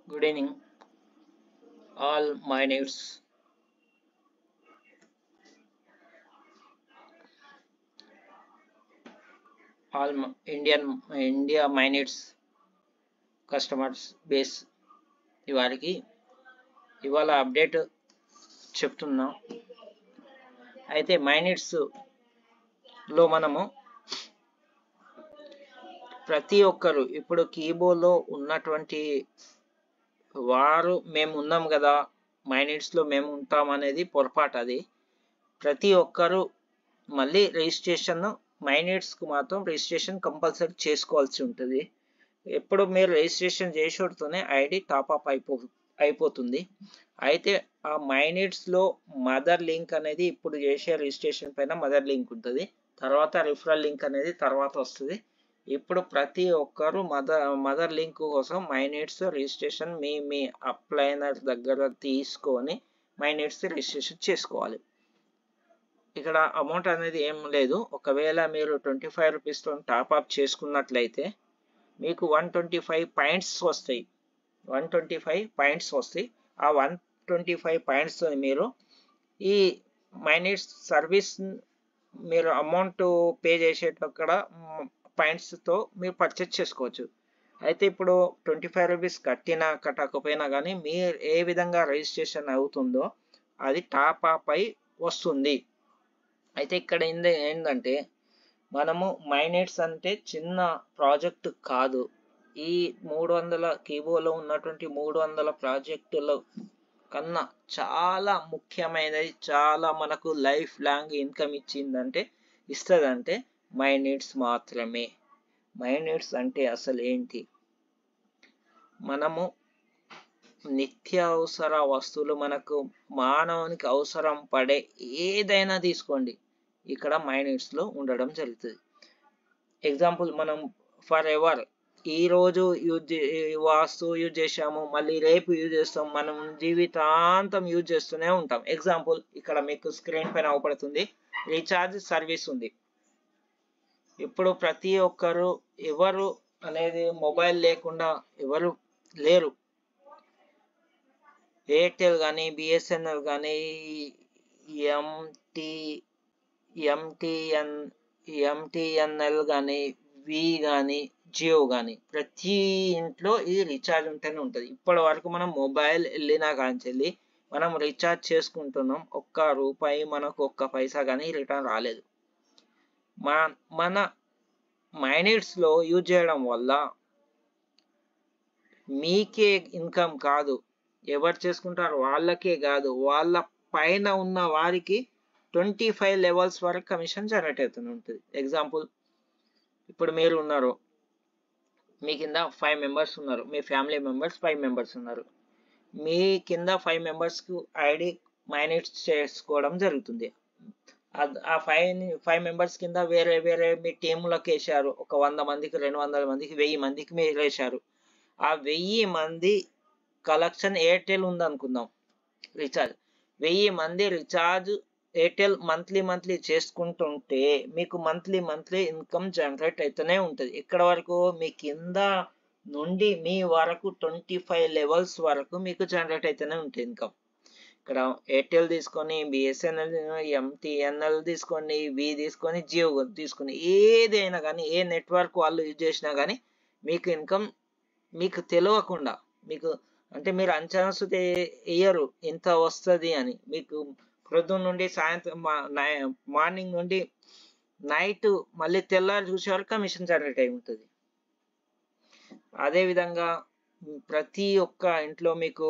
Good evening, all my needs. All India my needs customers base ఇవారికి ఇవాళ update చెప్తున్నా. అయితే my needs లో మనము ప్రతి ఒక్కరు ఇప్పుడు కీబోర్డ్లో ఉన్నటువంటి వారు మేము ఉన్నాం కదా, మై నీడ్స్ లో మేము ఉంటాం అనేది పొరపాటు. అది ప్రతి ఒక్కరు మళ్ళీ రిజిస్ట్రేషన్ మై నీడ్స్ కు మాత్రం రిజిస్ట్రేషన్ కంపల్సరీ చేసుకోవాల్సి ఉంటుంది. ఎప్పుడు మీరు రిజిస్ట్రేషన్ చేసేటతోనే ఐడి టాప్అప్ అయిపోతుంది. అయితే ఆ మై నీడ్స్ లో మదర్ లింక్ అనేది ఇప్పుడు చేసే రిజిస్ట్రేషన్ పైన మదర్ లింక్ ఉంటుంది. తర్వాత రిఫరల్ లింక్ అనేది తర్వాత వస్తుంది. ఇప్పుడు ప్రతి ఒక్కరు మదర్ లింక్ కోసం మై నీడ్స్ రిజిస్ట్రేషన్ మీ అప్లైనర్ దగ్గర తీసుకొని మై నీడ్స్ రిజిస్ట్రేషన్ చేసుకోవాలి. ఇక్కడ అమౌంట్ అనేది ఏం లేదు. ఒకవేళ మీరు 25 రూపీస్తో టాప్అప్ చేసుకున్నట్లయితే మీకు 125 పాయింట్స్ వస్తాయి. 125 పాయింట్స్ వస్తాయి. ఆ 125 పాయింట్స్తో మీరు ఈ మై నీడ్స్ సర్వీస్ మీరు అమౌంట్ పే చేసేటక్కడ పాయింట్స్తో మీరు పర్చేస్ చేసుకోవచ్చు. అయితే ఇప్పుడు 25 రూపీస్ కట్టినా కట్టకపోయినా కానీ మీరు ఏ విధంగా రిజిస్ట్రేషన్ అవుతుందో అది టాప్అప్ అయి వస్తుంది. అయితే ఇక్కడ ఏంటంటే మనము మై నీడ్స్ అంటే చిన్న ప్రాజెక్ట్ కాదు. ఈ 300 కీబోర్డ్లో ఉన్నటువంటి 300 ప్రాజెక్టుల కన్నా చాలా ముఖ్యమైనది, చాలా మనకు లైఫ్ లాంగ్ ఇన్కమ్ ఇస్తుందంటే మై నీడ్స్ మాత్రమే. మై నీడ్స్ అంటే అసలు ఏంటి? మనము నిత్యావసర వస్తువులు, మనకు మానవునికి అవసరం పడే ఏదైనా తీసుకోండి, ఇక్కడ మై నీడ్స్ లో ఉండడం జరుగుతుంది. ఎగ్జాంపుల్, మనం ఫర్ ఎవర్ ఈరోజు వస్తువు యూజ్ చేసాము, మళ్ళీ రేపు యూజ్ చేస్తాం, మనం జీవితాంతం యూజ్ చేస్తూనే ఉంటాం. ఎగ్జాంపుల్ ఇక్కడ మీకు స్క్రీన్ పైన అవపడుతుంది, రీఛార్జ్ సర్వీస్ ఉంది. ఇప్పుడు ప్రతి ఒక్కరు ఎవరు అనేది మొబైల్ లేకుండా ఎవరు లేరు. ఎయిర్టెల్ కానీ, బిఎస్ఎన్ఎల్ కానీ, ఎంటీఎన్ఎల్ కానీ, వి కానీ, జియో కానీ, ప్రతి ఇంట్లో ఇది రీఛార్జ్ ఉంటేనే ఉంటుంది. ఇప్పటి వరకు మనం మొబైల్ వెళ్ళినా కానీ మనం రీఛార్జ్ చేసుకుంటున్నాం. ₹1 మనకు ₹1 కానీ రిటర్న్ రాలేదు. మన మై నీడ్స్ లో యూజ్ చేయడం వల్ల మీకే ఇన్కమ్ కాదు, ఎవరు చేసుకుంటారు వాళ్ళకే కాదు, వాళ్ళ పైన ఉన్న వారికి 25 లెవెల్స్ వరకు కమిషన్ జనరేట్ అవుతూనే ఉంటుంది. ఎగ్జాంపుల్, ఇప్పుడు మీరు ఉన్నారు, మీ కింద 5 మెంబర్స్ ఉన్నారు, మీ ఫ్యామిలీ మెంబర్స్ 5 మెంబర్స్ ఉన్నారు. మీ కింద 5 మెంబర్స్కు ఐడి మై నీడ్స్ చేసుకోవడం జరుగుతుంది. ఆ 5 మెంబర్స్ కింద వేరే వేరే మీ టీంలకు వేసారు. ఒక 100 మందికి, 200 మందికి, 1000 మందికి మీరు వేసారు. ఆ 1000 మంది కలెక్షన్ ఎయిర్టెల్ ఉందనుకుందాం, రీఛార్జ్ 1000 మంది రీఛార్జ్ ఎయిర్టెల్ మంత్లీ చేసుకుంటుంటే మీకు మంత్లీ ఇన్కమ్ జనరేట్ అయితేనే ఉంటుంది. ఇక్కడ వరకు మీ కింద నుండి మీ వరకు 25 లెవెల్స్ వరకు మీకు జనరేట్ అయితేనే ఉంటుంది ఇన్కమ్. ఇక్కడ ఎయిర్టెల్ తీసుకొని, బిఎస్ఎన్ఎల్, ఎంటీఎన్ఎల్ తీసుకొని, వి తీసుకొని, జియో తీసుకొని, ఏదైనా కానీ ఏ నెట్వర్క్ వాళ్ళు యూజ్ చేసినా కానీ మీకు ఇన్కమ్ మీకు తెలియకుండా, మీకు అంటే మీరు అంచనా వేయరు ఇంత వస్తుంది అని. మీకు పొద్దున్న నుండి సాయంత్రం, మార్నింగ్ నుండి నైట్ మళ్ళీ తెల్లారి చూసే వరకు కమిషన్ జనరేట్ అయి ఉంటుంది. అదేవిధంగా ప్రతి ఒక్క ఇంట్లో మీకు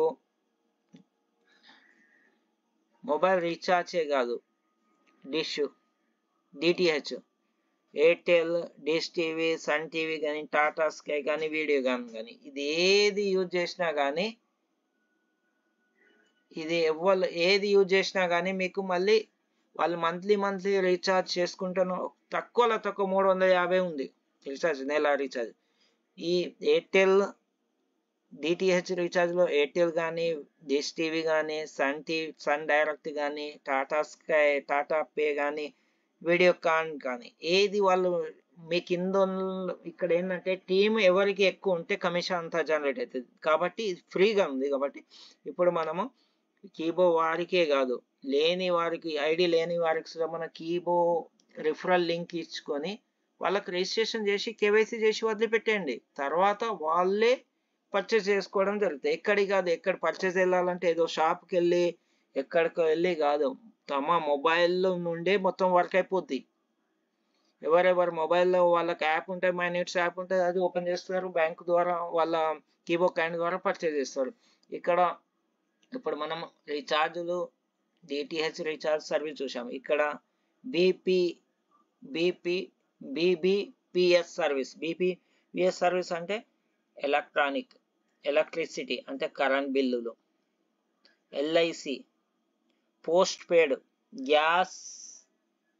మొబైల్ రీఛార్జే కాదు, డిటిహెచ్, ఎయిర్టెల్, డిష్ టీవీ, సన్ టీవీ కానీ, టాటా స్కై కానీ, వీడియో కానీ ఇది ఏది యూజ్ చేసినా కానీ మీకు మళ్ళీ వాళ్ళు మంత్లీ రీఛార్జ్ చేసుకుంటాను. తక్కువ 350 ఉంది రీఛార్జ్, నెల రీఛార్జ్. ఈ ఎయిర్టెల్ డిటిహెచ్ రీఛార్జ్లో ఎయిర్టెల్ కానీ, డిష్ టీవీ కానీ, సన్ డైరెక్ట్ కానీ, టాటా స్కై, టాటా పే కానీ, వీడియోకాన్ కానీ ఏది వాళ్ళు మీ కింద ఇక్కడ ఏంటంటే టీమ్ ఎవరికి ఎక్కువ ఉంటే కమిషన్ అంతా జనరేట్ అవుతుంది కాబట్టి ఇది ఫ్రీగా ఉంది. కాబట్టి ఇప్పుడు మనము కీబో వారికే కాదు, లేని వారికి, ఐడి లేని వారికి మన కీబో రిఫరల్ లింక్ ఇచ్చుకొని వాళ్ళకి రిజిస్ట్రేషన్ చేసి కేవైసీ చేసి వదిలిపెట్టండి. తర్వాత వాళ్ళే పర్చేస్ చేసుకోవడం జరుగుతుంది. ఎక్కడికి కాదు, ఎక్కడ పర్చేస్ వెళ్ళాలంటే ఏదో షాప్కి వెళ్ళి ఎక్కడికో వెళ్ళి కాదు, తమ మొబైల్లో నుండే మొత్తం వర్క్ అయిపోద్ది. ఎవరెవరు మొబైల్లో వాళ్ళకి యాప్ ఉంటాయి, మైనీట్స్ యాప్ ఉంటుంది, అది ఓపెన్ చేస్తారు, బ్యాంక్ ద్వారా వాళ్ళ కీబో కాయిన్ ద్వారా పర్చేస్ చేస్తారు. ఇక్కడ ఇప్పుడు మనం రీఛార్జ్లు డిటిహెచ్ రీఛార్జ్ సర్వీస్ చూసాము. ఇక్కడ బీబీపీఎస్ సర్వీస్. బీపీపీఎస్ సర్వీస్ అంటే ఎలక్ట్రిసిటీ అంటే కరెంట్ బిల్లులు. ఎల్ఐసి పోస్ట్ పెయిడ్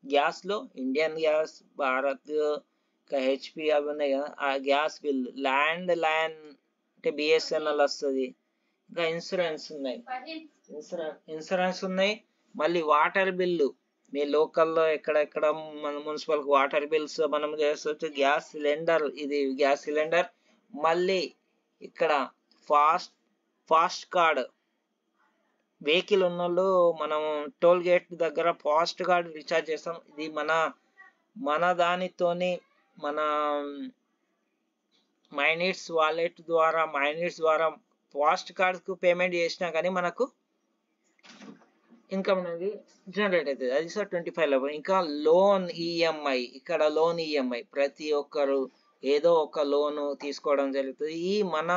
గ్యాస్లో ఇండియన్ గ్యాస్, భారత్, హెచ్పి అవి ఉన్నాయి కదా, ఆ గ్యాస్ బిల్లు. ల్యాండ్ లైన్ అంటే బిఎస్ఎన్ఎల్ వస్తుంది. ఇంకా ఇన్సూరెన్స్ ఉన్నాయి. మళ్ళీ వాటర్ బిల్లు, మీ లోకల్లో ఎక్కడెక్కడ మన మున్సిపల్ వాటర్ బిల్స్ మనం చేసుకోవచ్చు. గ్యాస్ సిలిండర్, ఇది గ్యాస్ సిలిండర్. మళ్ళీ ఇక్కడ ఫాస్ట్ కార్డ్, వెహికల్ ఉన్నోళ్ళు మనం టోల్ గేట్ దగ్గర ఫాస్ట్ కార్డ్ రీఛార్జ్ చేస్తాం. ఇది మన దానితోని మన మైనీట్స్ వాలెట్ ద్వారా ఫాస్ట్ కార్డ్కు పేమెంట్ చేసినా కానీ మనకు ఇన్కమ్ అనేది జనరేట్ అవుతుంది. అది సార్ 25 లెవెల్. ఇంకా లోన్ ఈఎంఐ, ఇక్కడ లోన్ ఈఎంఐ ప్రతి ఒక్కరు ఏదో ఒక లోన్ తీసుకోవడం జరుగుతుంది. ఈ మన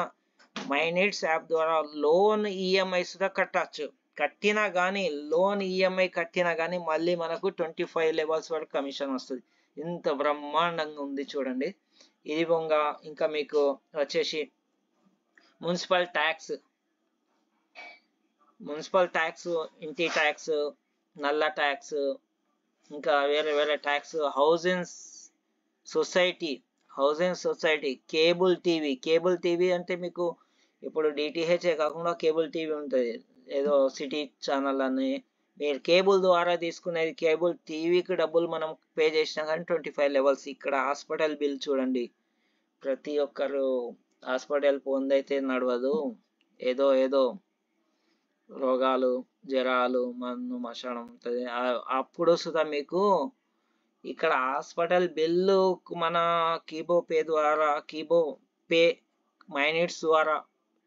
మైనీట్స్ యాప్ ద్వారా లోన్ ఈఎంఐ సుధా కట్టచ్చు. కట్టినా కానీ లోన్ ఈఎంఐ కట్టినా కానీ మళ్ళీ మనకు 25 లెవెల్స్ వరకు కమిషన్ వస్తుంది. ఇంత బ్రహ్మాండంగా ఉంది చూడండి. ఇది ఇంకా మీకు వచ్చేసి మున్సిపల్ ట్యాక్స్, ఇంటి ట్యాక్స్, నల్ల ట్యాక్స్, ఇంకా వేరే tax, housing society, cable TV అంటే మీకు ఇప్పుడు డిటిహెచ్ఏ కాకుండా కేబుల్ టీవీ ఉంటుంది, ఏదో సిటీ ఛానల్ అని. మీరు కేబుల్ ద్వారా తీసుకునేది, కేబుల్ టీవీకి డబ్బులు మనం పే చేసినా కానీ 25 లెవెల్స్. ఇక్కడ హాస్పిటల్ బిల్ చూడండి. ప్రతి ఒక్కరు హాస్పిటల్ పొందైతే నడవదు, ఏదో రోగాలు, జ్వరాలు, మశనం ఉంటుంది. అప్పుడు సుధా మీకు ఇక్కడ హాస్పిటల్ బిల్లు మన కీబో పే మైనీట్స్ ద్వారా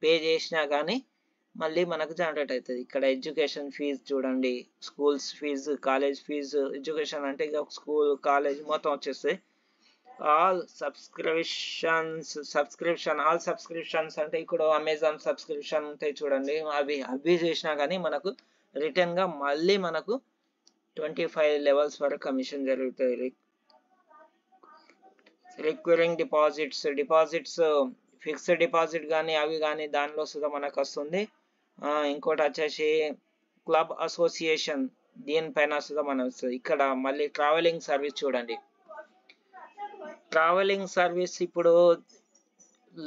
పే చేసినా కానీ మళ్ళీ మనకు జనరేట్ అవుతుంది. ఇక్కడ ఎడ్యుకేషన్ ఫీజు చూడండి, schools fees, college fees. Education అంటే ఇక స్కూల్, కాలేజ్ మొత్తం వచ్చేస్తాయి. ఆల్ సబ్స్క్రిప్షన్స్ అంటే ఇక్కడ అమెజాన్ సబ్స్క్రిప్షన్ ఉంటాయి చూడండి, అవి చేసినా కానీ మనకు రిటర్న్ గా మళ్ళీ మనకు 25 లెవెల్స్ వరకు కమిషన్ జరుగుతాయి. రికరింగ్ డిపాజిట్స్ ఫిక్స్డ్ డిపాజిట్ కానీ అవి కానీ దానిలో సుధా మనకు వస్తుంది. ఇంకోటి వచ్చేసి క్లబ్ అసోసియేషన్, దీనిపైన సుధా మనకు వస్తుంది. ఇక్కడ మళ్ళీ ట్రావెలింగ్ సర్వీస్ చూడండి. ట్రావెలింగ్ సర్వీస్ ఇప్పుడు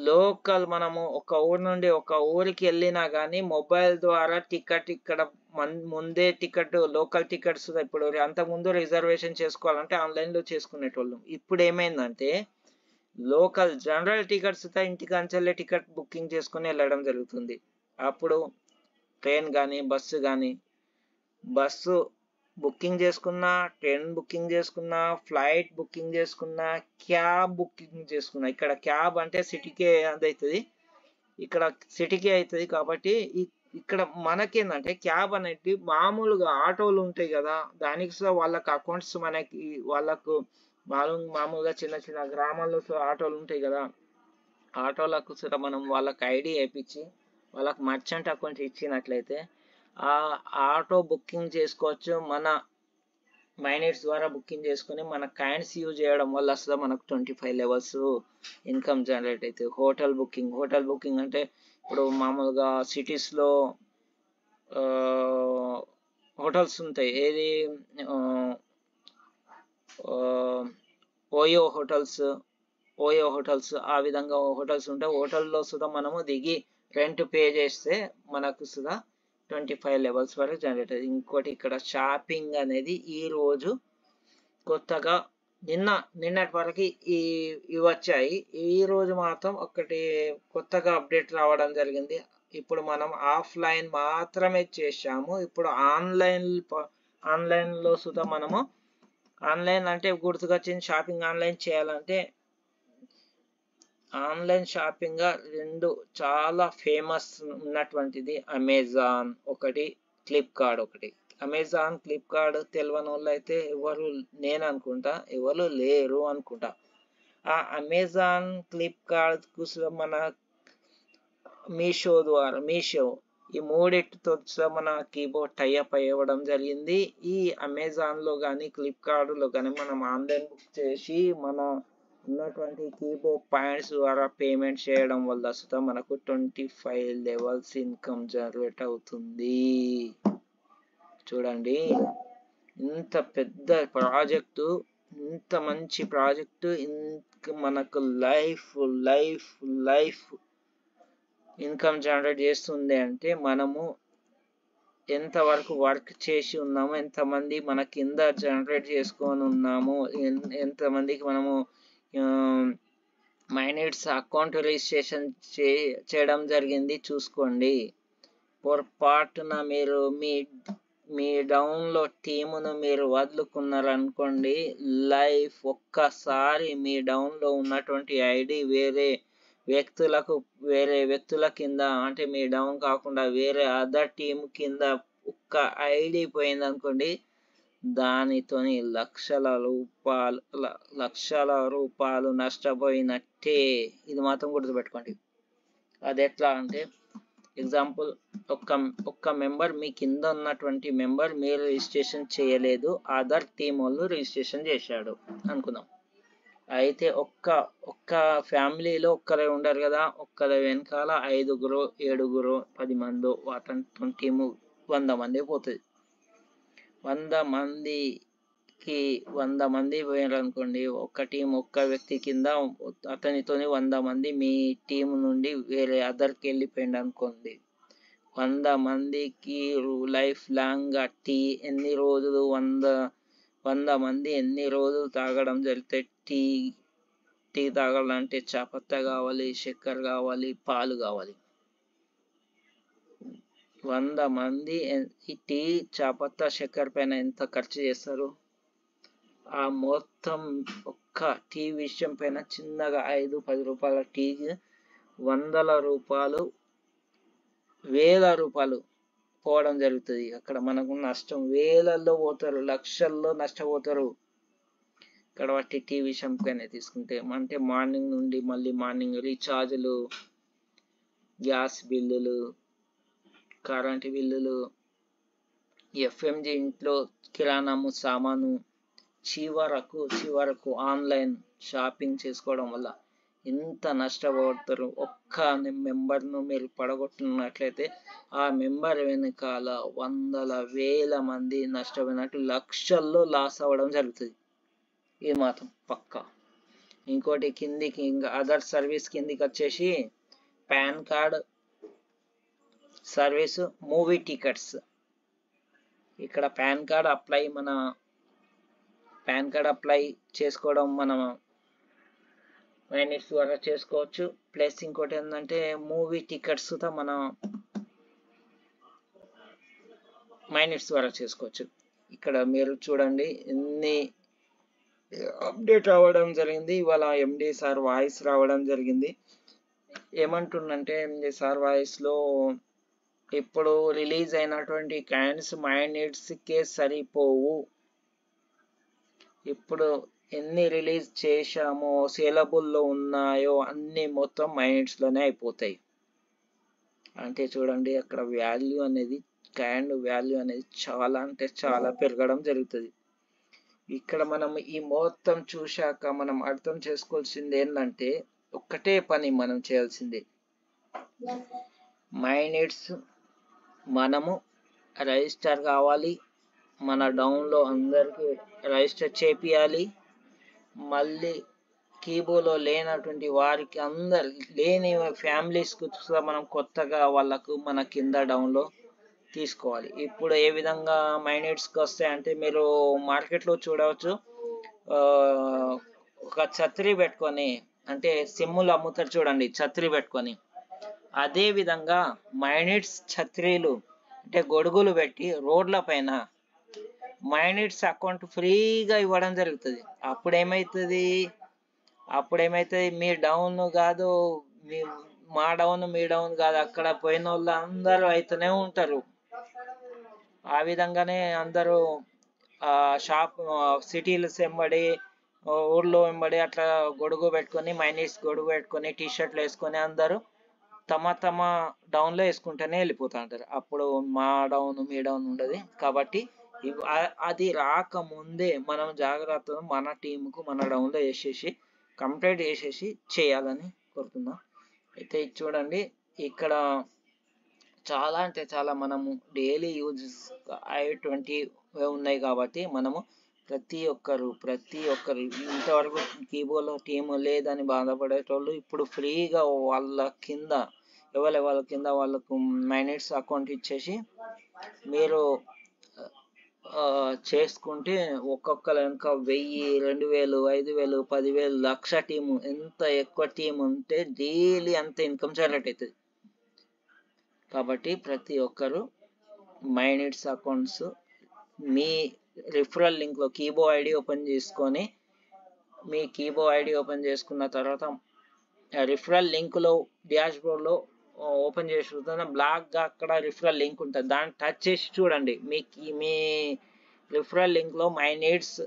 లోకల్ మనము ఒక ఊరు నుండి ఒక ఊరికి వెళ్ళినా కానీ మొబైల్ ద్వారా టికెట్, ఇక్కడ ముందే టికెట్, లోకల్ టికెట్స్. ఇప్పుడు అంతకుముందు రిజర్వేషన్ చేసుకోవాలంటే ఆన్లైన్లో చేసుకునేటోళ్ళం. ఇప్పుడు ఏమైందంటే లోకల్ జనరల్ టికెట్స్ ఇంటికి అంచెల్లే టికెట్ బుకింగ్ చేసుకుని వెళ్ళడం జరుగుతుంది. అప్పుడు ట్రైన్ కానీ బస్సు బుకింగ్ చేసుకున్నా, ట్రైన్ బుకింగ్ చేసుకున్నా, ఫ్లైట్ బుకింగ్ చేసుకున్నా, క్యాబ్ బుకింగ్ చేసుకున్నా. ఇక్కడ క్యాబ్ అంటే సిటీకే అవుతుంది, ఇక్కడ సిటీకే అవుతుంది. కాబట్టి ఇక్కడ మనకేందంటే క్యాబ్ అనేది మామూలుగా ఆటోలు ఉంటాయి కదా, దానికి వాళ్ళకి అకౌంట్స్ వాళ్ళకు మామూలుగా చిన్న గ్రామాల్లో ఆటోలు ఉంటాయి కదా, ఆటోలకు మనం వాళ్ళకి ఐడి వేయించి వాళ్ళకి మర్చెంట్ అకౌంట్ ఇచ్చినట్లయితే ఆ ఆటో బుకింగ్ చేసుకోవచ్చు. మన మైనీట్స్ ద్వారా బుకింగ్ చేసుకుని మన కాయిన్స్ యూజ్ చేయడం వల్ల అసలు మనకు 25 లెవెల్స్ ఇన్కమ్ జనరేట్ అవుతుంది. హోటల్ బుకింగ్ అంటే ఇప్పుడు మామూలుగా సిటీస్లో హోటల్స్ ఉంటాయి, ఏది ఓయో హోటల్స్ ఆ విధంగా హోటల్స్ ఉంటాయి. హోటల్లో సుధా మనము దిగి రెంట్ పే చేస్తే మనకు సుధా 25 లెవెల్స్ వరకు జనరేట్ అవుతుంది. ఇంకోటి ఇక్కడ షాపింగ్ అనేది ఈ రోజు కొత్తగా నిన్నటి వరకు ఇవి వచ్చాయి. ఈ రోజు మాత్రం ఒకటి కొత్తగా అప్డేట్ రావడం జరిగింది. ఇప్పుడు మనం ఆఫ్లైన్ మాత్రమే చేశాము. ఇప్పుడు ఆన్లైన్లో సుధా మనము ఆన్లైన్ అంటే గుర్తుకొచ్చింది, షాపింగ్ ఆన్లైన్ చేయాలంటే ఆన్లైన్ షాపింగ్ రెండు చాలా ఫేమస్ ఉన్నటువంటిది అమెజాన్ ఒకటి, ఫ్లిప్కార్ట్ ఒకటి. అమెజాన్ ఫ్లిప్కార్ట్ తెలియని వాళ్ళు అయితే ఎవరు నేను అనుకుంటా ఎవరు లేరు అనుకుంటా. ఆ అమెజాన్ ఫ్లిప్కార్ట్ మన మీషో ఈ మూడిటితో మన కీబోర్డ్ టైఅప్ అవ్వడం జరిగింది. ఈ అమెజాన్లో కానీ ఫ్లిప్కార్ట్లో కానీ మనం ఆన్లైన్ బుక్ చేసి మన ఉన్నటువంటి కీబోర్డ్ పాయింట్స్ ద్వారా పేమెంట్ చేయడం వల్ల సుతా మనకు 25 లెవెల్స్ ఇన్కమ్ జనరేట్ అవుతుంది. చూడండి, ఇంత పెద్ద ప్రాజెక్టు, ఇంత మంచి ప్రాజెక్టు, మనకు లైఫ్ ఇన్కమ్ జనరేట్ చేస్తుంది అంటే మనము ఎంతవరకు వర్క్ చేసి ఉన్నాము, ఎంతమంది మన కింద జనరేట్ చేసుకొని ఉన్నాము, ఎంతమందికి మనము మైనిట్స్ అకౌంట్ రిజిస్ట్రేషన్ చేయడం జరిగింది చూసుకోండి. పొరపాటున మీరు మీ డౌన్లోడ్ టీమును మీరు వదులుకున్నారనుకోండి, లైఫ్ ఒక్కసారి మీ డౌన్లో ఉన్నటువంటి ఐడి వేరే వ్యక్తుల కింద, అంటే మీ డౌన్ కాకుండా వేరే అదర్ టీం కింద ఒక్క ఐడి పోయింది అనుకోండి, దానితోని లక్షల రూపాయలు నష్టపోయినట్టే. ఇది మాత్రం గుర్తుపెట్టుకోండి. అది ఎట్లా అంటే ఎగ్జాంపుల్, ఒక్క మెంబర్ మీ కింద ఉన్నటువంటి మెంబర్ మీరు రిజిస్ట్రేషన్ చేయలేదు, అదర్ టీం వాళ్ళు రిజిస్ట్రేషన్ చేశాడు అనుకుందాం. అయితే ఒక్క ఫ్యామిలీలో ఒక్కరే ఉండరు కదా, ఒక్కరి వెనకాల 5గురు 7గురు 10 మందో అతని టీము 100 మంది పోతుంది. 100 మంది పోయారు అనుకోండి, ఒక్క టీం ఒక్క వ్యక్తి కింద అతనితోని 100 మంది మీ టీం నుండి వేరే అదర్కి వెళ్ళిపోయింది అనుకోండి. 100 మందికి లైఫ్ లాంగ్ టీ ఎన్ని రోజులు 100 మంది ఎన్ని రోజులు తాగడం జరిగితే టీ తాగాలంటే చాపత్త కావాలి, చక్కెర కావాలి, పాలు కావాలి. 100 మంది ఈ టీ, చాపత్త, చక్కెర పైన ఎంత ఖర్చు చేస్తారు? ఆ మొత్తం ఒక్క టీ విషయం పైన చిన్నగా 5-10 రూపాయల టీకి 100 రూపాయలు 1000 రూపాయలు పోవడం జరుగుతుంది. అక్కడ మనకు నష్టం వేలల్లో పోతారు, లక్షల్లో నష్టపోతారు. ఇక్కడ వాటి టీ విషయం పైన తీసుకుంటే అంటే మార్నింగ్ నుండి మళ్ళీ మార్నింగ్ రీఛార్జ్లు, గ్యాస్ బిల్లులు, కరెంటు బిల్లులు, ఎఫ్ఎంజి ఇంట్లో కిరాణము సామాను, చివరకు ఆన్లైన్ షాపింగ్ చేసుకోవడం వల్ల ఎంత నష్టపోతారు. ఒక్క మెంబర్ను మీరు పడగొట్టినట్లయితే ఆ మెంబర్ వెనకాల వందల వేల మంది నష్టపోయినట్టు, లక్షల్లో లాస్ అవ్వడం జరుగుతుంది. ఇది మాత్రం పక్కా. ఇంకోటి కిందికి ఇంకా అదర్ సర్వీస్ కిందికి వచ్చేసి pan card service, movie tickets. ఇక్కడ పాన్ కార్డ్ అప్లై చేసుకోవడం మనం మైనిట్స్ ద్వారా చేసుకోవచ్చు. ప్లస్ ఇంకోటి ఏంటంటే మూవీ టికెట్స్ మనం మైనిట్స్ ద్వారా చేసుకోవచ్చు. ఇక్కడ మీరు చూడండి ఎన్ని అప్డేట్ రావడం జరిగింది. ఇవాళ ఎండి సార్ వాయిస్ రావడం జరిగింది. ఏమంటుండంటే ఎండి సార్ వాయిస్లో, ఇప్పుడు రిలీజ్ అయినటువంటి కాయిన్స్ మైనిట్స్కే సరిపోవు. ఇప్పుడు ఎన్ని రిలీజ్ చేశామో, సేలబుల్లో ఉన్నాయో అన్ని మొత్తం మైనిట్స్లోనే అయిపోతాయి. అంటే చూడండి, అక్కడ వాల్యూ అనేది, కాయిన్ వాల్యూ అనేది చాలా అంటే చాలా పెరగడం జరుగుతుంది. ఇక్కడ మనం ఈ మొత్తం చూశాక మనం అర్థం చేసుకోవాల్సింది ఏంటంటే, ఒక్కటే పని మనం చేయాల్సింది, మైనిట్స్ మనము రిజిస్టర్ కావాలి, మన డౌన్లో అందరికీ రిజిస్టర్ చేపియాలి. మళ్ళీ కీబోర్డ్లో లేనటువంటి వారికి లేని ఫ్యామిలీస్కు మనం కొత్తగా వాళ్ళకు మన కింద డౌన్లో తీసుకోవాలి. ఇప్పుడు ఏ విధంగా మైనిట్స్కి వస్తాయంటే మీరు మార్కెట్లో చూడవచ్చు, ఒక ఛత్రి పెట్టుకొని, అంటే సిమ్ములు అమ్ముతారు చూడండి ఛత్రి పెట్టుకొని, అదే విధంగా మైనిట్స్ ఛత్రీలు అంటే గొడుగులు పెట్టి రోడ్ల పైన మైనిట్స్ అకౌంట్ ఫ్రీగా ఇవ్వడం జరుగుతుంది. అప్పుడేమైతుంది మీ డౌన్ కాదు, మీ మా డౌన్ మీ డౌన్ కాదు, అక్కడ పోయిన వాళ్ళు అందరూ అయితేనే ఉంటారు. ఆ విధంగానే అందరూ షాప్ సిటీలు వెంబడి ఊర్లో వెంబడి అట్లా గొడుగు పెట్టుకొని, మైనిట్స్ గొడుగు పెట్టుకొని, టీ షర్ట్లు వేసుకొని అందరూ తమ తమ డౌన్లో వేసుకుంటూనే వెళ్ళిపోతూ ఉంటారు. అప్పుడు మా డౌన్ మీ డౌన్ ఉండదు. కాబట్టి అది రాకముందే మనం జాగ్రత్తగా మన టీంకు మన డౌన్లో వేసేసి కంప్లీట్ చేసేసి చేయాలని కోరుతున్నాం. అయితే ఇది చూడండి, ఇక్కడ చాలా అంటే చాలా మనము డైలీ యూజ్ అయ్యేటువంటి ఉన్నాయి కాబట్టి మనము ప్రతి ఒక్కరు ఇంతవరకు కీబోర్డ్లో టీము లేదని బాధపడేటోళ్ళు ఇప్పుడు ఫ్రీగా వాళ్ళ కింద వాళ్ళ కింద వాళ్ళకు మైనిట్స్ అకౌంట్ ఇచ్చేసి మీరు చేసుకుంటే ఒక్కొక్కరు వెనుక 1000, 2000, 5000, 10,000, 1,00,000 టీము, ఎంత ఎక్కువ టీం ఉంటే డైలీ అంత ఇన్కమ్ జనరేట్ అవుతుంది. కాబట్టి ప్రతి ఒక్కరు మైనిట్స్ అకౌంట్స్ మీ రిఫరల్ లింక్లో కీబో ఐడి ఓపెన్ చేసుకొని, మీ కీబో ఐడి ఓపెన్ చేసుకున్న తర్వాత రిఫరల్ లింక్లో డాష్ బోర్డ్లో ఓపెన్ చేసి బ్లాక్గా అక్కడ రిఫరల్ లింక్ ఉంటుంది, దాన్ని టచ్ చేసి చూడండి. మీ రిఫరల్ లింక్లో మైనిట్స్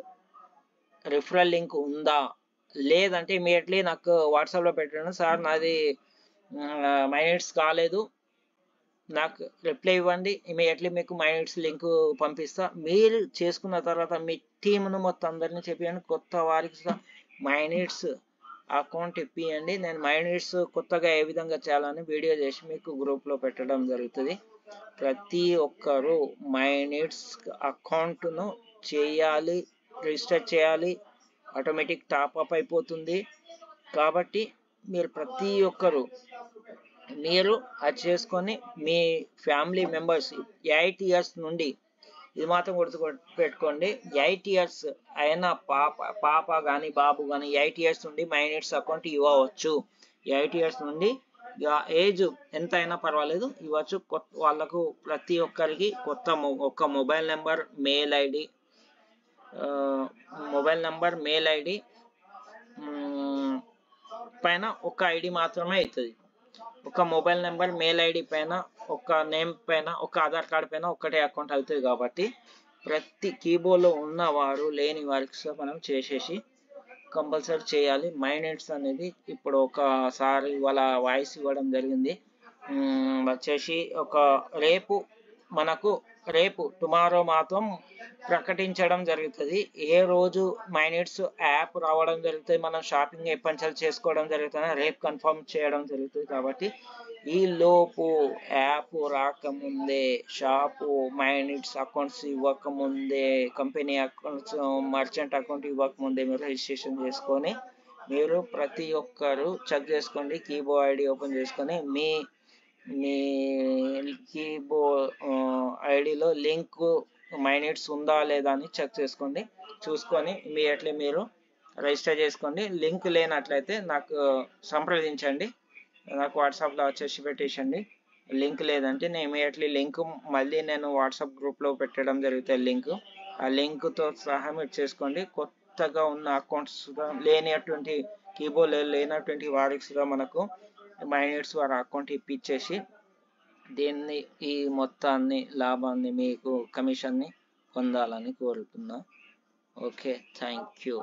రిఫరల్ లింక్ ఉందా లేదంటే ఇమీడియట్లీ నాకు వాట్సాప్లో పెట్టండి, సార్ నాది మైనిట్స్ కాలేదు, నాకు రిప్లై ఇవ్వండి, ఇమీడియట్లీ మీకు మైనిట్స్ లింక్ పంపిస్తా. మీరు చేసుకున్న తర్వాత మీ టీంను మొత్తం అందరినీ చెప్పండి, కొత్త వారికి మైనిట్స్ అకౌంట్ ఇప్పియండి. నేను మైనిట్స్ కొత్తగా ఏ విధంగా చేయాలని వీడియో చేసి మీకు గ్రూప్లో పెట్టడం జరుగుతుంది. ప్రతి ఒక్కరూ మైనిట్స్ అకౌంట్ను చేయాలి, రిజిస్టర్ చేయాలి, ఆటోమేటిక్ టాప్అప్ అయిపోతుంది. కాబట్టి మీరు ప్రతి ఒక్కరూ మీరు అది చేసుకొని మీ ఫ్యామిలీ మెంబర్స్ 8 years నుండి, ఇది మాత్రం గుర్తు పెట్టుకోండి, 8 years అయిన పాప కానీ బాబు కానీ 8 years నుండి మైనిట్స్ అకౌంట్ ఇవ్వవచ్చు. 8 years నుండి ఏజ్ ఎంత అయినా పర్వాలేదు ఇవ్వచ్చు. వాళ్ళకు ప్రతి ఒక్కరికి ఒక మొబైల్ నెంబర్, మెయిల్ ఐడి పైన ఒక ఐడి మాత్రమే అవుతుంది. ఒక మొబైల్ నెంబర్, మెయిల్ ఐడి పైన, ఒక నేమ్ పైన, ఒక ఆధార్ కార్డ్ పైన ఒకటే అకౌంట్ అవుతుంది. కాబట్టి ప్రతి కీబోర్డ్లో ఉన్నవారు లేని వారికి మనం చేసేసి కంపల్సరీ చేయాలి. మైనిట్స్ అనేది ఇప్పుడు ఒకసారి వాళ్ళ వాయిస్ ఇవ్వడం జరిగింది, వచ్చేసి టుమారో మాత్రం ప్రకటించడం జరుగుతుంది. ఏ రోజు మైనిట్స్ యాప్ రావడం జరుగుతుంది, మనం షాపింగ్ ఎప్పటి నుంచి చేసుకోవడం జరుగుతుంది, రేపు కన్ఫర్మ్ చేయడం జరుగుతుంది. కాబట్టి ఈ లోపు యాప్ రాకముందే, షాపు మైనిట్స్ అకౌంట్స్ ఇవ్వకముందే, కంపెనీ అకౌంట్స్ మర్చెంట్ అకౌంట్ ఇవ్వకముందే మీరు రిజిస్ట్రేషన్ చేసుకొని మీరు ప్రతి ఒక్కరు చెక్ చేసుకోండి. కీబో ఐడి ఓపెన్ చేసుకొని మీ కీబో ఐడిలో లింక్ మైనిట్స్ ఉందా లేదా అని చెక్ చేసుకోండి. చూసుకొని ఇమీడియట్లీ మీరు రిజిస్టర్ చేసుకోండి. లింక్ లేనట్లయితే నాకు సంప్రదించండి, నాకు వాట్సాప్లో వచ్చేసి పెట్టేసండి. లింక్ లేదంటే నేను ఇమీడియట్లీ లింక్ మళ్ళీ నేను వాట్సాప్ గ్రూప్లో పెట్టడం జరుగుతుంది. ఆ లింక్తో సహా మీరు చేసుకోండి. కొత్తగా ఉన్న అకౌంట్స్ లేనటువంటి కీబోర్డ్ లేనటువంటి వారికి మనకు మైనిట్స్ వారి అకౌంట్ ఇప్పించేసి ఈ మొత్తాన్ని లాభాన్ని మీకు కమిషన్ని పొందాలని కోరుతున్నా. Okay, thank you.